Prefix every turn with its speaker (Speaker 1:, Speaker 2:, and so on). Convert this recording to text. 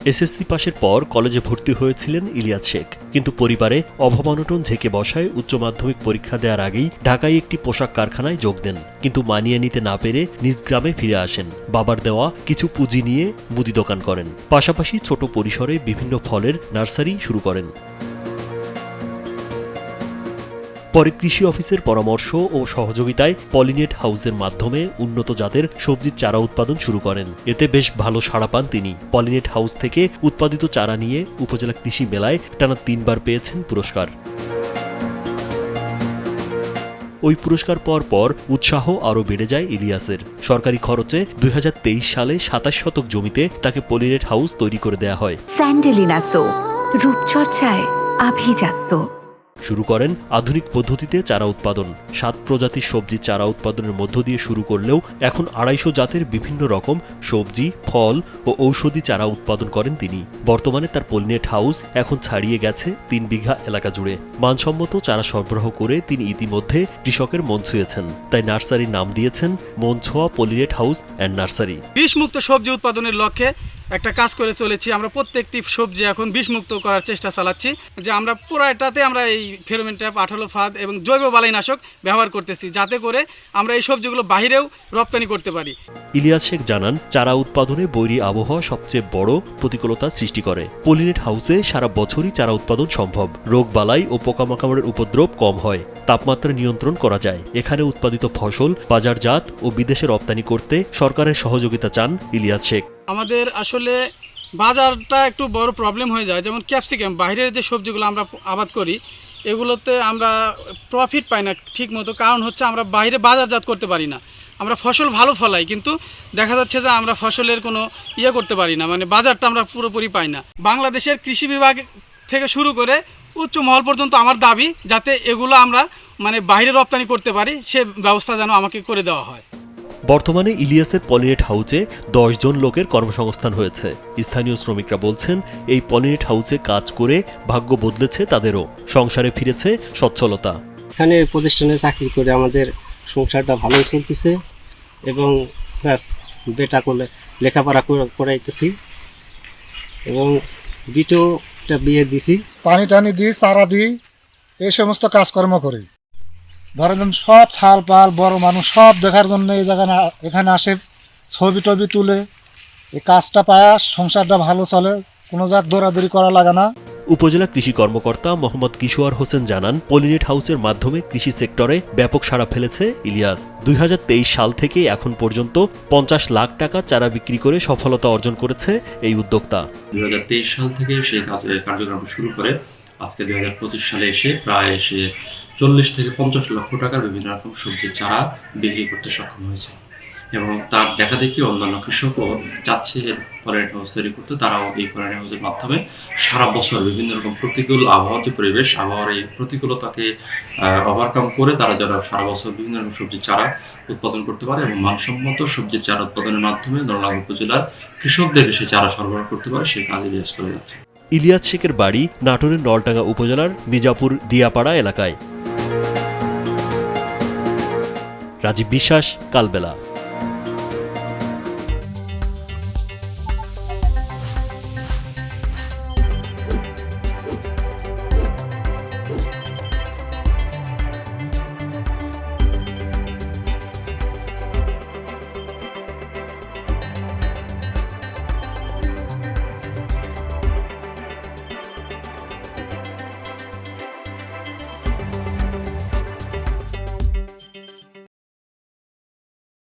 Speaker 1: SSC পাশের পর কলেজে ভর্তি হয়েছিলেন ইলিয়াস শেখ, কিন্তু পরিবারে অভাব-অনটন ঝেঁকে বসায় উচ্চ মাধ্যমিক পরীক্ষা দেওয়ার আগেই ঢাকায় একটি পোশাক কারখানায় যোগ দেন। কিন্তু মানিয়ে নিতে না পেরে নিজ গ্রামে ফিরে আসেন। বাবার দেওয়া কিছু পুঁজি নিয়ে মুদি দোকান করেন, পাশাপাশি ছোট পরিসরে বিভিন্ন ফলের নার্সারি শুরু করেন। পরে কৃষি অফিসের পরামর্শ ও সহযোগিতায় পলিনেট হাউসের মাধ্যমে উন্নত জাতের সবজির চারা উৎপাদন শুরু করেন। এতে বেশ ভালো সাড়া পান তিনি। পলিনেট হাউস থেকে উৎপাদিত চারা নিয়ে উপজেলা কৃষি মেলায় টানা ৩ বার পেয়েছেন পুরস্কার। ওই পুরস্কার পর উৎসাহ আরও বেড়ে যায় ইলিয়াসের। সরকারি খরচে ২০২৩ সালে ২৭ শতক জমিতে তাকে পলিনেট হাউস তৈরি করে দেয়া হয়।
Speaker 2: স্যান্ডেলিনা সো, রূপচর্চায় আভিজাত্য।
Speaker 1: শুরু করেন আধুনিক পদ্ধতিতে চারা উৎপাদন। ৭ প্রজাতির সবজির চারা উৎপাদনের মধ্য দিয়ে শুরু করলেও এখন ২৫০ জাতের বিভিন্ন রকম সবজি, ফল ও ঔষধি চারা উৎপাদন করেন তিনি। বর্তমানে তার পলিনেট হাউস এখন ছাড়িয়ে গেছে ৩ বিঘা এলাকা জুড়ে। মানসম্মত চারা সরবরাহ করে তিনি ইতিমধ্যে কৃষকের মন ছুঁয়েছেন। তাই নার্সারির নাম দিয়েছেন মন ছোঁয়া পলিনেট হাউস অ্যান্ড নার্সারি।
Speaker 3: বিষমুক্ত সবজি উৎপাদনের লক্ষ্যে একটা কাজ করে চলেছি। আমরা প্রত্যেকটি সবজি এখন বিষমুক্ত করার চেষ্টা চালাচ্ছি, যে আমরা পুরাটাতে আমরা এই ফেরোমন ট্র্যাপ, আঠালো ফাঁদ এবং জৈব বালাইনাশক ব্যবহার করতেছি, যাতে করে আমরা এই সবজিগুলো বাহিরেও রপ্তানি করতে পারি।
Speaker 1: ইলিয়াস শেখ জানান, চারা উৎপাদনে বৈরী আবহাওয়া সবচেয়ে বড় প্রতিকূলতা সৃষ্টি করে। পলিনেট হাউসে সারা বছরই চারা উৎপাদন সম্ভব। রোগ বালাই ও পোকামাকড়ের উপদ্রব কম হয়, তাপমাত্রা নিয়ন্ত্রণ করা যায়। এখানে উৎপাদিত ফসল বাজারজাত ও বিদেশে রপ্তানি করতে সরকারের সহযোগিতা চান ইলিয়াস শেখ।
Speaker 3: আমাদের আসলে বাজারটা একটু বড় প্রবলেম হয়ে যায়। যেমন ক্যাপসিকাম, বাইরের যে সবজিগুলো আমরা আবাদ করি এগুলোতে আমরা প্রফিট পাই না ঠিক মতো। কারণ হচ্ছে আমরা বাইরে বাজারজাত করতে পারি না। আমরা ফসল ভালো ফলাই, কিন্তু দেখা যাচ্ছে যে আমরা ফসলের কোনো করতে পারি না, মানে বাজারটা আমরা পুরোপুরি পাই না। বাংলাদেশের কৃষি বিভাগ থেকে শুরু করে উচ্চ মহল পর্যন্ত আমার দাবি, যাতে এগুলো আমরা মানে বাইরে রপ্তানি করতে পারি, সে ব্যবস্থা যেন আমাকে করে দেওয়া হয়।
Speaker 1: বর্তমানে ইলিয়াসের পলিনেট হাউসে ১০ জন লোকের কর্মসংস্থান হয়েছে। স্থানীয় শ্রমিকরা বলছেন, এই পলিনেট হাউসে কাজ করে ভাগ্য বদলেছে তাদেরও। সংসারে ফিরেছে সচ্ছলতা।
Speaker 4: এখানে প্রতিষ্ঠানে চাকরি করে আমাদের সংসারটা ভালোই চলতেছে এবং ব্যাস বেটা করলে লেখাপড়া করাইতেছি এবং বিটোটা বিয়ে দিছি।
Speaker 5: পানি টানি দিই, চারা দিই, এই সমস্ত কাজকর্ম করি। ধরেন সব ছাল পাল বড় মানুষ সব দেখার জন্য এই জায়গায় এখানে আসে, ছবি টবি তুলে। এই কাজটা পায়া সংসারটা ভালো চলে, কোনো জাত দৌড়াদৌড়ি করা লাগে না।
Speaker 1: উপজেলা কৃষি কর্মকর্তা মোহাম্মদ কিশোর হোসেন জানান, পলিনেট হাউসের মাধ্যমে কৃষি সেক্টরে ব্যাপক সাড়া ফেলেছে ইলিয়াস। ২০২৩ সাল থেকে এখন পর্যন্ত ৫০ লাখ টাকা চারা বিক্রি করে সফলতা অর্জন করেছে এই উদ্যোক্তা।
Speaker 6: ২০২৩ সাল থেকে সেই কার্যক্রম শুরু করে আজকে ২০২৫ সালে এসে প্রায় ৪০ থেকে ৫০ লক্ষ টাকার বিভিন্ন রকম সবজির চারা বিক্রি করতে সক্ষম হয়েছে এবং তার দেখা দেখি অন্যান্য কৃষকও যাচ্ছে পলিনেট হাউস তৈরি করতে। তারাও এই পলিনেট হাউসের মাধ্যমে সারা বছর বিভিন্ন রকম প্রতিকূল আবহাওয়ার যে পরিবেশ, আবহাওয়ার এই প্রতিকূলতাকে ওভারকাম করে তারা যেন সারা বছর বিভিন্ন রকম সবজির চারা উৎপাদন করতে পারে এবং মানসম্মত সবজির চারা উৎপাদনের মাধ্যমে নরনারায়ণ উপজেলার কৃষকদেরকে সে চারা সরবরাহ করতে পারে, সেই কাজ ইলিয়াস করে যাচ্ছে।
Speaker 1: ইলিয়াস শেখের বাড়ি নাটোরের নলডাঙ্গা উপজেলার মির্জাপুর দিয়াপাড়া এলাকায়। রাজীব বিশ্বাস, কালবেলা।